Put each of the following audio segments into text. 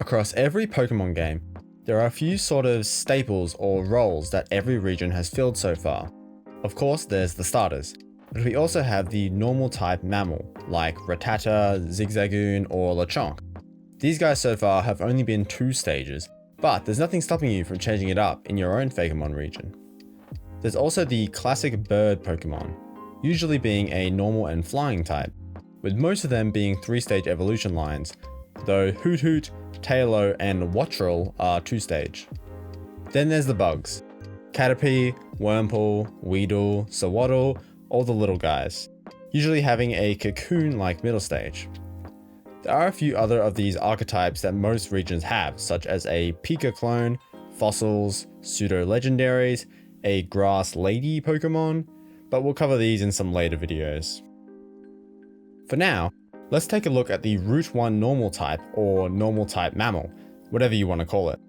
Across every Pokemon game, there are a few sort of staples or roles that every region has filled so far. Of course, there's the starters, but we also have the normal type mammal, like Rattata, Zigzagoon, or Lechonk. These guys so far have only been 2 stages, but there's nothing stopping you from changing it up in your own fakemon region. There's also the classic bird Pokemon, usually being a normal and flying type, with most of them being 3-stage evolution lines, though Hoot Hoot, Tailo, and Wattrel are 2-stage. Then there's the bugs. Caterpie, Wurmple, Weedle, Sawaddle, all the little guys, usually having a cocoon-like middle stage. There are a few other of these archetypes that most regions have, such as a Pika clone, fossils, pseudo-legendaries, a grass lady Pokemon, but we'll cover these in some later videos. For now, let's take a look at the Route 1 normal type or normal type mammal, whatever you want to call it.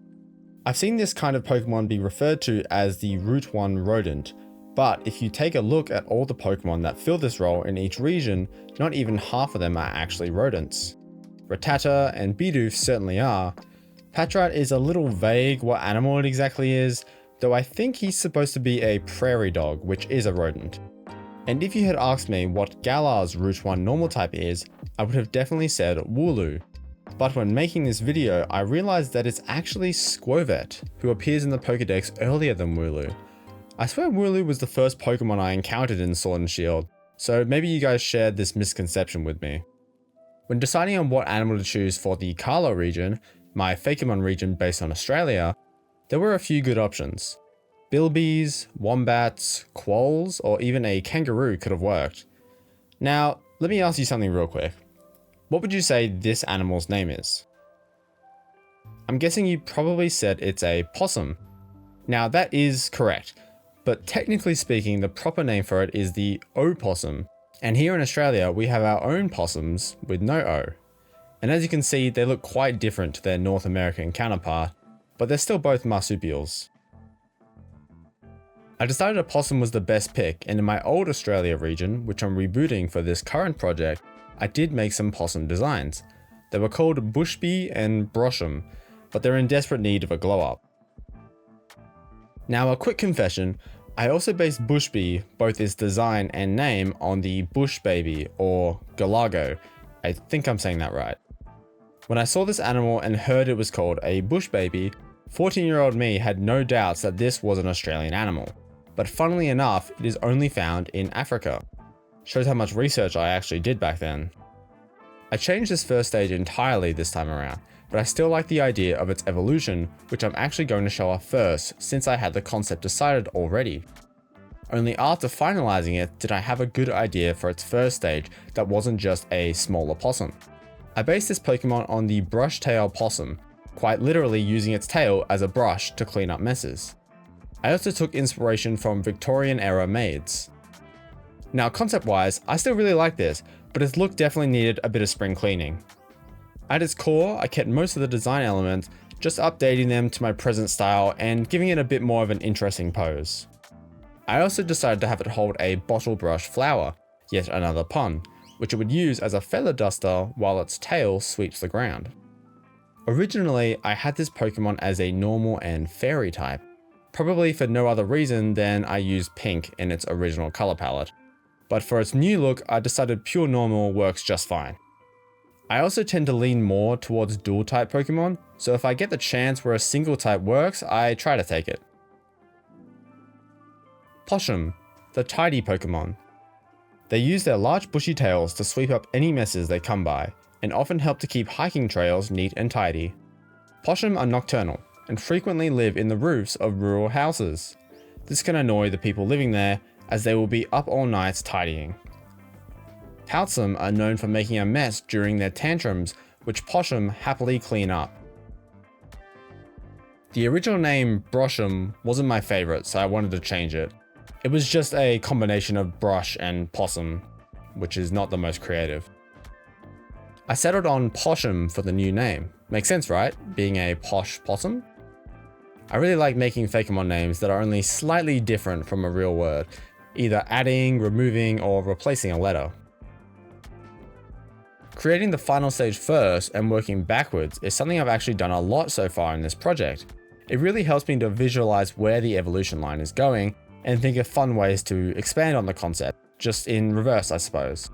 I've seen this kind of Pokemon be referred to as the Route 1 rodent, but if you take a look at all the Pokemon that fill this role in each region, not even half of them are actually rodents. Rattata and Bidoof certainly are. Patrat is a little vague what animal it exactly is, though I think he's supposed to be a prairie dog, which is a rodent. And if you had asked me what Galah's Route 1 normal type is, I would have definitely said Wooloo. But when making this video, I realized that it's actually Squovet, who appears in the Pokédex earlier than Wooloo. I swear Wooloo was the first Pokemon I encountered in Sword and Shield, so maybe you guys shared this misconception with me. When deciding on what animal to choose for the Kalah region, my fakemon region based on Australia, there were a few good options. Bilbies, wombats, quolls, or even a kangaroo could have worked. Now, let me ask you something real quick. What would you say this animal's name is? I'm guessing you probably said it's a possum. Now that is correct, but technically speaking, the proper name for it is the opossum. And here in Australia, we have our own possums with no O. And as you can see, they look quite different to their North American counterpart, but they're still both marsupials. I decided a possum was the best pick, and in my old Australia region, which I'm rebooting for this current project, I did make some possum designs. They were called Bushby and Poshum, but they're in desperate need of a glow up. Now a quick confession, I also based Bushby, both its design and name, on the Bush Baby, or Galago. I think I'm saying that right. When I saw this animal and heard it was called a Bush Baby, 14-year-old me had no doubts that this was an Australian animal. But funnily enough, it is only found in Africa. Shows how much research I actually did back then. I changed this first stage entirely this time around, but I still like the idea of its evolution, which I'm actually going to show off first since I had the concept decided already. Only after finalizing it did I have a good idea for its first stage that wasn't just a smaller possum. I based this Pokemon on the brush-tail possum, quite literally using its tail as a brush to clean up messes. I also took inspiration from Victorian-era maids. Now concept-wise, I still really like this, but its look definitely needed a bit of spring cleaning. At its core, I kept most of the design elements, just updating them to my present style and giving it a bit more of an interesting pose. I also decided to have it hold a bottle brush flower, yet another pun, which it would use as a feather duster while its tail sweeps the ground. Originally, I had this Pokemon as a normal and fairy type, probably for no other reason than I used pink in its original color palette. But for its new look, I decided pure normal works just fine. I also tend to lean more towards dual type Pokemon, so if I get the chance where a single type works, I try to take it. Poshum, the tidy Pokemon. They use their large bushy tails to sweep up any messes they come by, and often help to keep hiking trails neat and tidy. Poshum are nocturnal, and frequently live in the roofs of rural houses. This can annoy the people living there, as they will be up all nights tidying. Poutsum are known for making a mess during their tantrums, which Poshum happily clean up. The original name Broshum wasn't my favorite, so I wanted to change it. It was just a combination of brush and possum, which is not the most creative. I settled on Poshum for the new name. Makes sense, right? Being a posh possum? I really like making fakemon names that are only slightly different from a real word, either adding, removing, or replacing a letter. Creating the final stage first and working backwards is something I've actually done a lot so far in this project. It really helps me to visualize where the evolution line is going and think of fun ways to expand on the concept, just in reverse I suppose.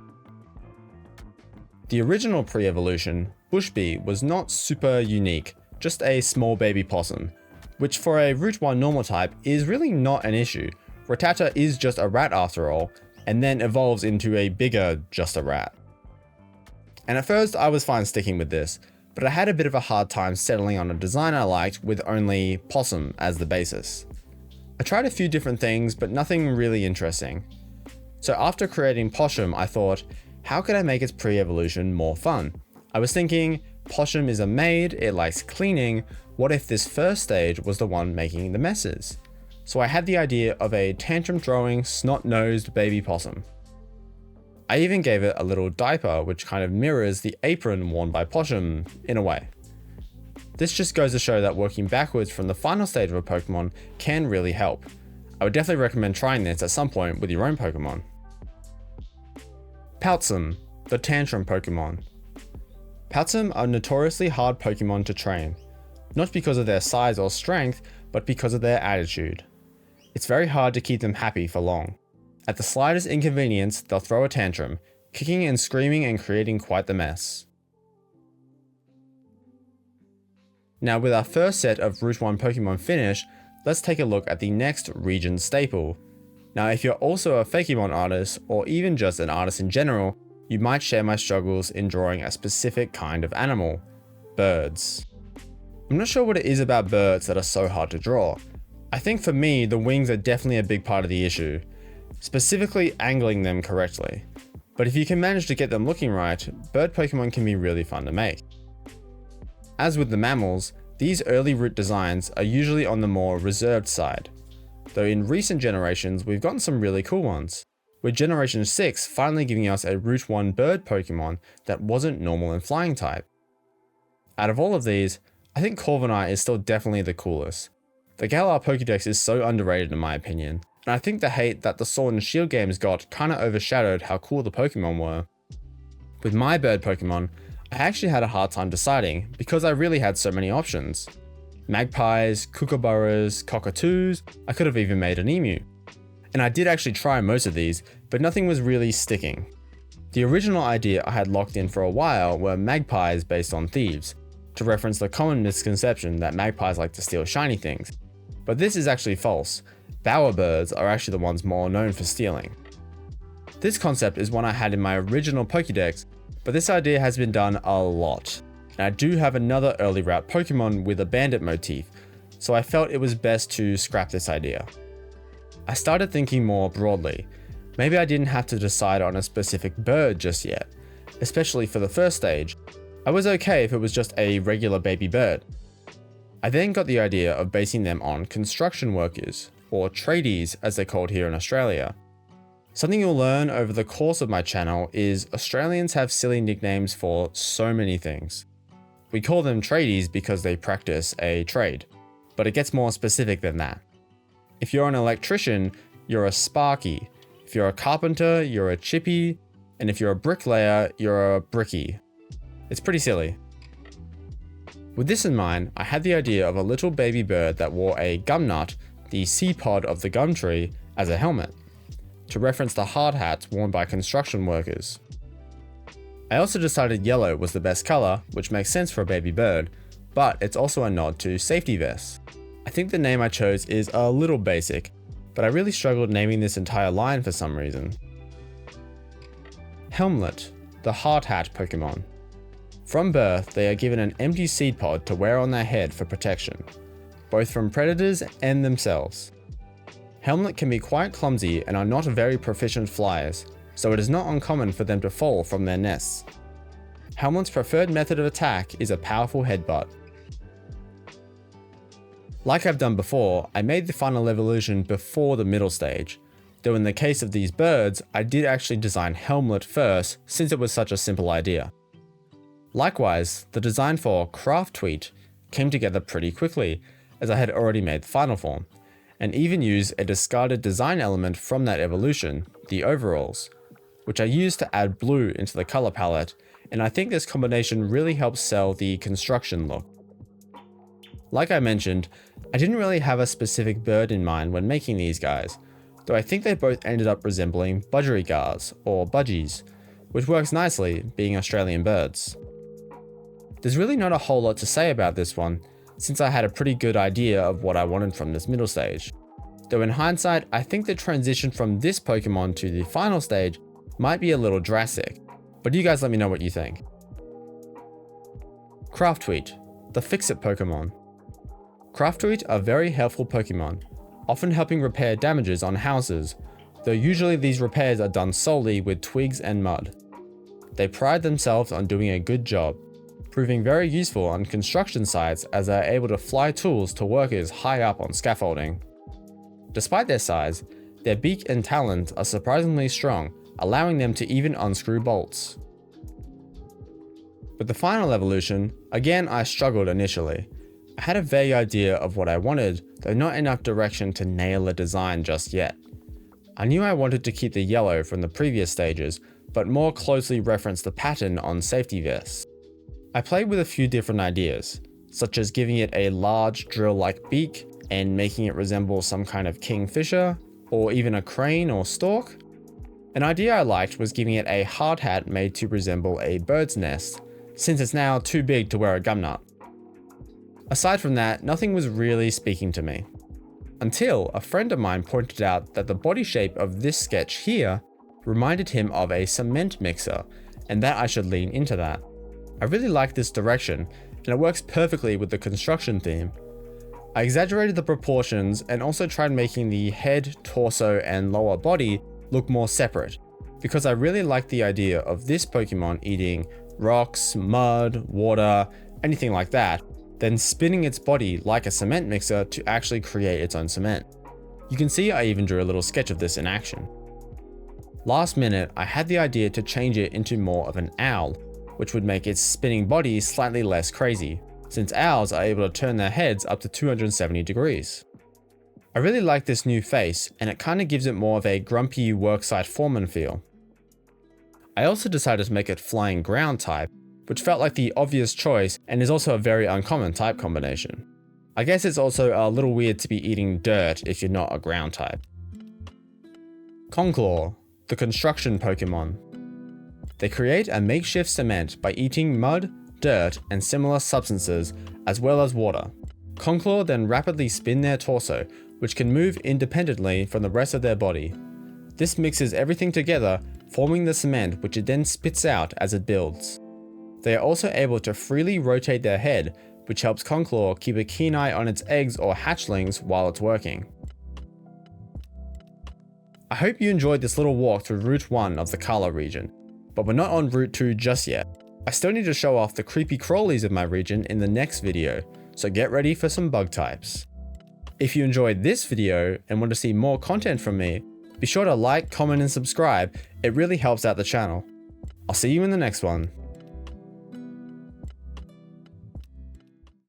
The original pre-evolution, Bushbee, was not super unique, just a small baby possum, which for a Route 1 normal type is really not an issue. Rattata is just a rat after all, and then evolves into a bigger just a rat. And at first I was fine sticking with this, but I had a bit of a hard time settling on a design I liked with only Possum as the basis. I tried a few different things, but nothing really interesting. So after creating Poshum, I thought, how could I make its pre-evolution more fun? I was thinking, Poshum is a maid, it likes cleaning, what if this first stage was the one making the messes? So I had the idea of a tantrum-throwing, snot-nosed baby possum. I even gave it a little diaper which kind of mirrors the apron worn by Poshum in a way. This just goes to show that working backwards from the final stage of a Pokemon can really help. I would definitely recommend trying this at some point with your own Pokemon. Poutsum, the tantrum Pokemon. Poutsum are notoriously hard Pokemon to train, not because of their size or strength, but because of their attitude. It's very hard to keep them happy for long. At the slightest inconvenience, they'll throw a tantrum, kicking and screaming and creating quite the mess. Now with our first set of Route 1 Pokemon finished, let's take a look at the next region staple. Now if you're also a fakemon artist, or even just an artist in general, you might share my struggles in drawing a specific kind of animal, birds. I'm not sure what it is about birds that are so hard to draw. I think for me, the wings are definitely a big part of the issue, specifically angling them correctly. But if you can manage to get them looking right, bird Pokemon can be really fun to make. As with the mammals, these early root designs are usually on the more reserved side, though in recent generations we've gotten some really cool ones, with Generation 6 finally giving us a Route 1 bird Pokemon that wasn't normal and flying type. Out of all of these, I think Corviknight is still definitely the coolest. The Galar Pokédex is so underrated in my opinion, and I think the hate that the Sword and Shield games got kinda overshadowed how cool the Pokemon were. With my bird Pokemon, I actually had a hard time deciding because I really had so many options. Magpies, kookaburras, cockatoos, I could have even made an emu. And I did actually try most of these, but nothing was really sticking. The original idea I had locked in for a while were magpies based on thieves, to reference the common misconception that magpies like to steal shiny things. But this is actually false. Bowerbirds are actually the ones more known for stealing. This concept is one I had in my original Pokédex, but this idea has been done a lot. And I do have another early route Pokemon with a bandit motif, so I felt it was best to scrap this idea. I started thinking more broadly. Maybe I didn't have to decide on a specific bird just yet, especially for the first stage. I was okay if it was just a regular baby bird. I then got the idea of basing them on construction workers, or tradies as they're called here in Australia. Something you'll learn over the course of my channel is Australians have silly nicknames for so many things. We call them tradies because they practice a trade, but it gets more specific than that. If you're an electrician, you're a sparky. If you're a carpenter, you're a chippy. And if you're a bricklayer, you're a bricky. It's pretty silly. With this in mind, I had the idea of a little baby bird that wore a gum nut, the seed pod of the gum tree, as a helmet, to reference the hard hats worn by construction workers. I also decided yellow was the best color, which makes sense for a baby bird, but it's also a nod to safety vests. I think the name I chose is a little basic, but I really struggled naming this entire line for some reason. Helmlet, the hard hat Pokemon. From birth, they are given an empty seed pod to wear on their head for protection, both from predators and themselves. Helmlet can be quite clumsy and are not very proficient flyers, so it is not uncommon for them to fall from their nests. Helmlet's preferred method of attack is a powerful headbutt. Like I've done before, I made the final evolution before the middle stage, though in the case of these birds, I did actually design Helmlet first since it was such a simple idea. Likewise, the design for Craftweet came together pretty quickly, as I had already made the final form, and even used a discarded design element from that evolution, the overalls, which I used to add blue into the color palette and I think this combination really helps sell the construction look. Like I mentioned, I didn't really have a specific bird in mind when making these guys, though I think they both ended up resembling budgerigars or budgies, which works nicely being Australian birds. There's really not a whole lot to say about this one, since I had a pretty good idea of what I wanted from this middle stage. Though in hindsight, I think the transition from this Pokemon to the final stage might be a little drastic, but you guys let me know what you think. Craftweet, the fix-it Pokemon. Craftweet are very helpful Pokemon, often helping repair damages on houses, though usually these repairs are done solely with twigs and mud. They pride themselves on doing a good job, proving very useful on construction sites as they are able to fly tools to workers high up on scaffolding. Despite their size, their beak and talons are surprisingly strong, allowing them to even unscrew bolts. With the final evolution, again I struggled initially. I had a vague idea of what I wanted, though not enough direction to nail a design just yet. I knew I wanted to keep the yellow from the previous stages, but more closely reference the pattern on safety vests. I played with a few different ideas, such as giving it a large drill-like beak and making it resemble some kind of kingfisher, or even a crane or stork. An idea I liked was giving it a hard hat made to resemble a bird's nest, since it's now too big to wear a gumnut. Aside from that, nothing was really speaking to me. Until a friend of mine pointed out that the body shape of this sketch here reminded him of a cement mixer, and that I should lean into that. I really like this direction, and it works perfectly with the construction theme. I exaggerated the proportions and also tried making the head, torso, and lower body look more separate, because I really like the idea of this Pokemon eating rocks, mud, water, anything like that, then spinning its body like a cement mixer to actually create its own cement. You can see I even drew a little sketch of this in action. Last minute, I had the idea to change it into more of an owl, which would make its spinning body slightly less crazy, since owls are able to turn their heads up to 270 degrees. I really like this new face, and it kinda gives it more of a grumpy worksite foreman feel. I also decided to make it flying ground type, which felt like the obvious choice and is also a very uncommon type combination. I guess it's also a little weird to be eating dirt if you're not a ground type. Conklaw, the construction Pokemon. They create a makeshift cement by eating mud, dirt, and similar substances, as well as water. Conklaw then rapidly spin their torso, which can move independently from the rest of their body. This mixes everything together, forming the cement which it then spits out as it builds. They are also able to freely rotate their head, which helps Conklaw keep a keen eye on its eggs or hatchlings while it's working. I hope you enjoyed this little walk through Route 1 of the Kalah region, but we're not on Route 2 just yet. I still need to show off the creepy crawlies of my region in the next video, so get ready for some bug types. If you enjoyed this video and want to see more content from me, be sure to like, comment, and subscribe. It really helps out the channel. I'll see you in the next one.